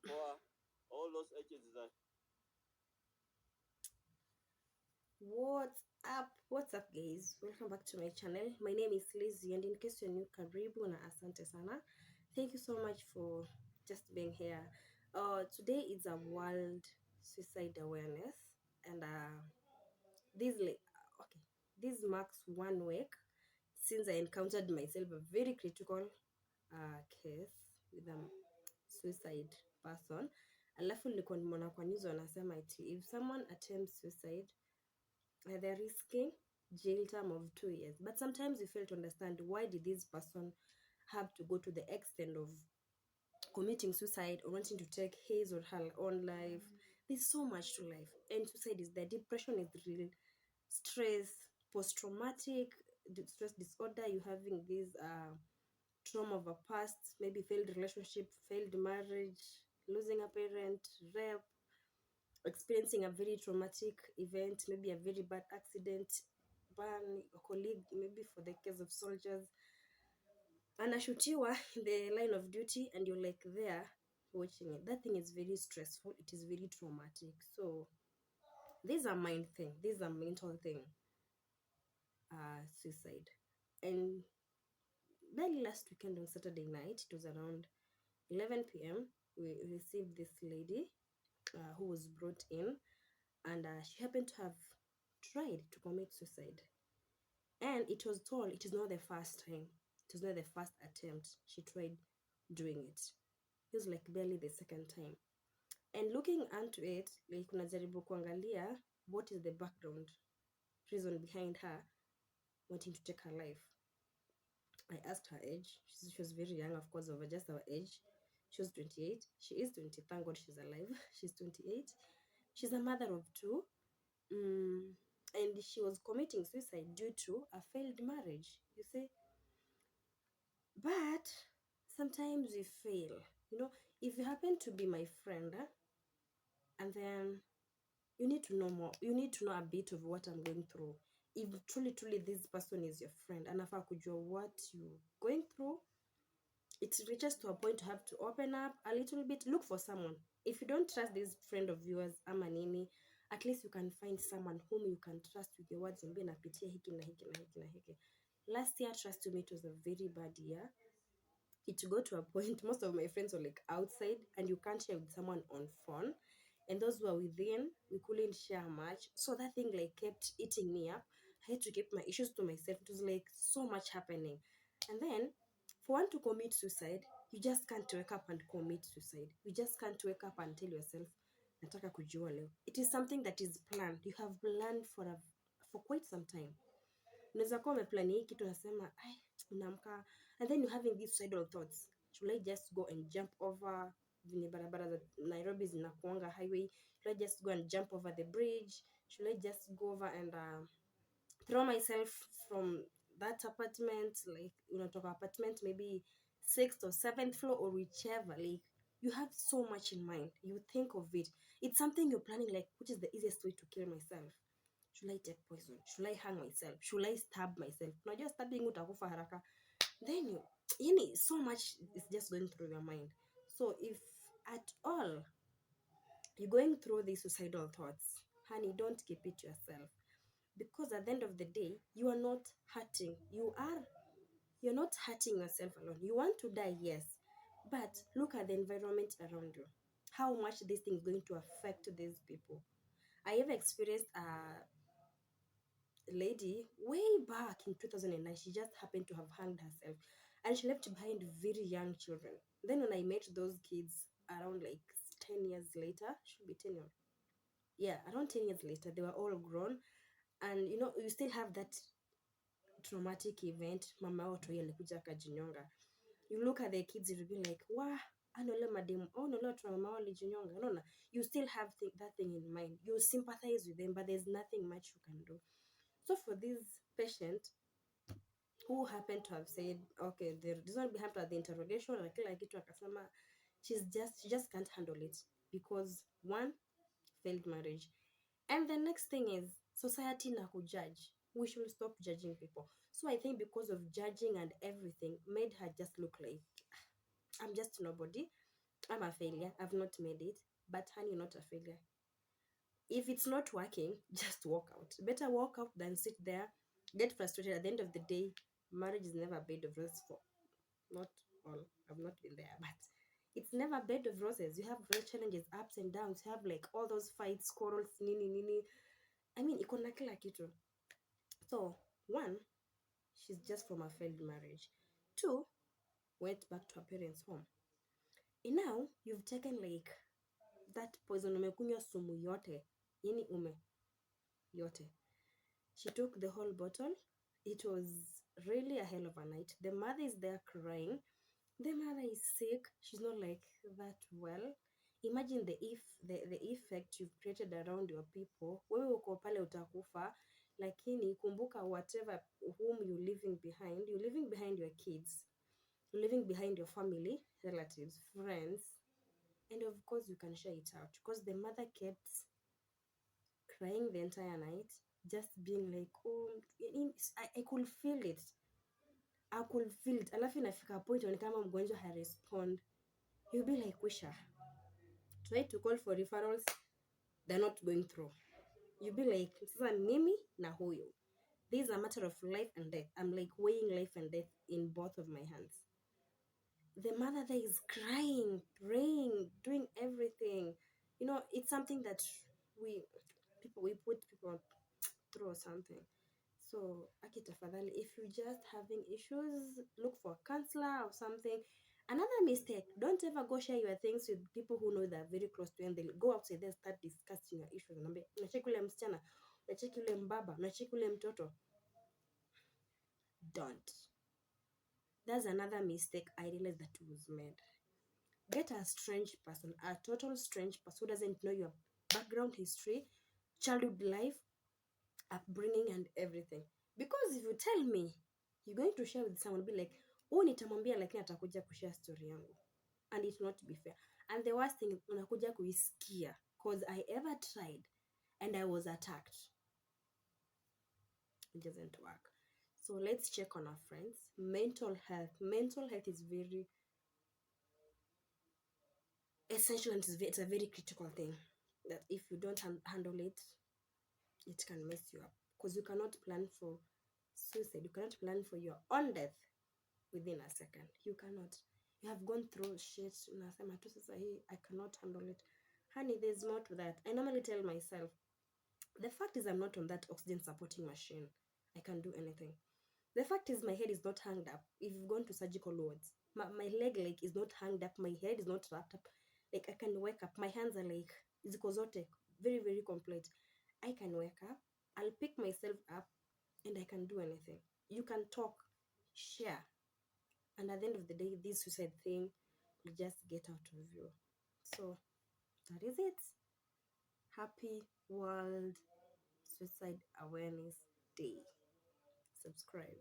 poa, all those agents that. What's up guys, welcome back to my channel. My name is Lizzie, and in case you're new, karibu na asante sana. Thank you so much for just being here. Today is a world suicide awareness, and this like okay this marks 1 week since I encountered myself a very critical case with a suicide person. Alafu nilikuwa nimeona kwa news wanasema ati if someone attempts suicide, they're risking jail term of 2 years. But sometimes you fail to understand, why did this person have to go to the extent of committing suicide or wanting to take his or her own life? There's so much to life, and suicide is there. Depression is real. Stress, post-traumatic stress disorder, you having this trauma of a past, maybe failed relationship, failed marriage, losing a parent, rape, experiencing a very traumatic event, maybe a very bad accident, burn a colleague, maybe for the case of soldiers, anashutiwa in the line of duty, and you're like there watching it. That thing is very stressful, it is very traumatic. So these are mind thing, these are mental thing, suicide. And barely last weekend on Saturday night, it was around 11 p.m. we received this lady who was brought in, and she happened to have tried to commit suicide. And it was told it is not the first time, it was not the first attempt she tried doing it. It was like barely the second time. And looking into it, like unajaribu kuangalia what is the background reason behind her wanting to take her life. I asked her age. She was very young, of course, over just our age. She was 28. She is 20. Thank God she's alive. She's 28. She's a mother of two. And she was committing suicide due to a failed marriage, you see. But sometimes we fail. If you happen to be my friend, and then you need to know more. You need to know a bit of what I'm going through. If truly this person is your friend, anafaa kujua what you're going through, it reaches to a point to have to open up a little bit. Look for someone. If you don't trust this friend of yours ama nini, at least you can find someone whom you can trust with your words. Mbe napitia hiki na hiki na hiki na hiki. Last year, trust me, it was a very bad year. It got to a point most of my friends were like outside, and you can't share with someone on phone, and those who were within, we couldn't share much. So that thing like kept eating me up. I had to keep my issues to myself. It was like so much happening. And then for one to commit suicide, you just can't wake up and commit suicide. You just can't wake up and tell yourself, nataka kujua leo. It is something that is planned. You have planned for quite some time. Unaweza kuwa umeplani hii kitu, nasema unaamka, and then you having these suicidal thoughts. Should I just go and jump over venye barabara za Nairobi zinakuanga highway? Should I just go and jump over the bridge? Should I just go over and throw myself from that apartment, like unatoka apartment maybe 6th or 7th floor or whichever, like you have so much in mind, you think of it. It's something you're planning, like which is the easiest way to kill myself? Should I take poison? Should I hang myself? Should I stab myself? Unajua stabbing utakufa haraka. Then so much is just going through your mind. So if at all you're going through these suicidal thoughts, honey, don't keep it to yourself. Because at the end of the day, you are not hurting. You're not hurting yourself alone. You want to die, yes. But look at the environment around you. How much this thing is going to affect these people. I have experienced a lady way back in 2009. She just happened to have hanged herself, and she left behind very young children. Then when I met those kids around like 10 years later, should be 10 years, yeah, around 10 years later, they were all grown. And you still have that traumatic event, mama yao toi alikuja akajinyonga. You look at the kids, you'll be like, wah, anole mademu, oh no, mama yao alijinyonga. No, you still have that thing in mind. You sympathize with them, but there's nothing much you can do. So for this patient who happened to have said, okay, the reason behind the interrogation, like kitu akasema, she just can't handle it because one, failed marriage. And the next thing is society na kujudge. We should stop judging people. So I think because of judging and everything made her just look like, I'm just nobody. I'm a failure, I've not made it. But honey, you're not a failure. If it's not working, just walk out. Better walk out than sit there, get frustrated. At the end of the day, marriage is never a bed of roses for not all. I've not been there, but it's never a bed of roses. You have real challenges, ups and downs. You have like all those fights, quarrels, nini nini. I mean, iko na kila kitu. So, one, she's just from a failed marriage. Two, went back to her parents' home. And now you've taken like that poison, umekunywa sumu yote. Yani yote. She took the whole bottle. It was really a hell of a night. The mother is there crying. The mother is sick. She's not like that well. Imagine the effect you've created around your people. Wewe uko pale utakufa, lakini kumbuka whatever whom you're leaving behind your kids. You're leaving behind your family, relatives, friends, and of course you can share it out because the mother kept crying the entire night, just being like, oh, I could feel it. I could feel it. Alafu inafika point when kama mgonjwa harespond, you'll be like, wisha. Try to call for referrals, they're not going through. You'll be like, sasa mimi na huyo. This is a matter of life and death. I'm like weighing life and death in both of my hands. The mother there is crying, praying, doing everything. You know, it's something that we put people through or something. So, aki tafadhali, if you're just having issues, look for a counselor or something. Another mistake, don't ever go share your things with people who know they're very close to you and they'll go outside there start discussing your issues. Unacheki ule msichana, unacheki ule mbaba, unacheki ule mtoto. Don't. That's another mistake I realized that was made. Get a strange person, a total strange person who doesn't know your background history, childhood life, upbringing, and everything. Because if you tell me you're going to share with someone, be like, oh, nitamwambia lakini atakuja kushare story yangu, and it not be fair. And the worst thing, unakuja kuisikia because I ever tried and I was attacked. It doesn't work. So let's check on our friends. Mental health is very essential and it's a very critical thing that if you don't handle it, it can mess you up because you cannot plan for suicide. You cannot plan for your own death within a second. You cannot. You have gone through shit. Unasema tu sasa hii, I cannot handle it. Honey, there's more to that. I normally tell myself, the fact is I'm not on that oxygen supporting machine. I can do anything. The fact is my head is not hanged up. If you've gone to surgical wards, my leg like is not hanged up. My head is not wrapped up. Like I can wake up. My hands are like ziko zote, very very complete. I can wake up. I'll pick myself up, and I can do anything. You can talk, share, and at the end of the day, this suicide thing will just get out of you. So that is it. Happy World Suicide Awareness Day. Subscribe.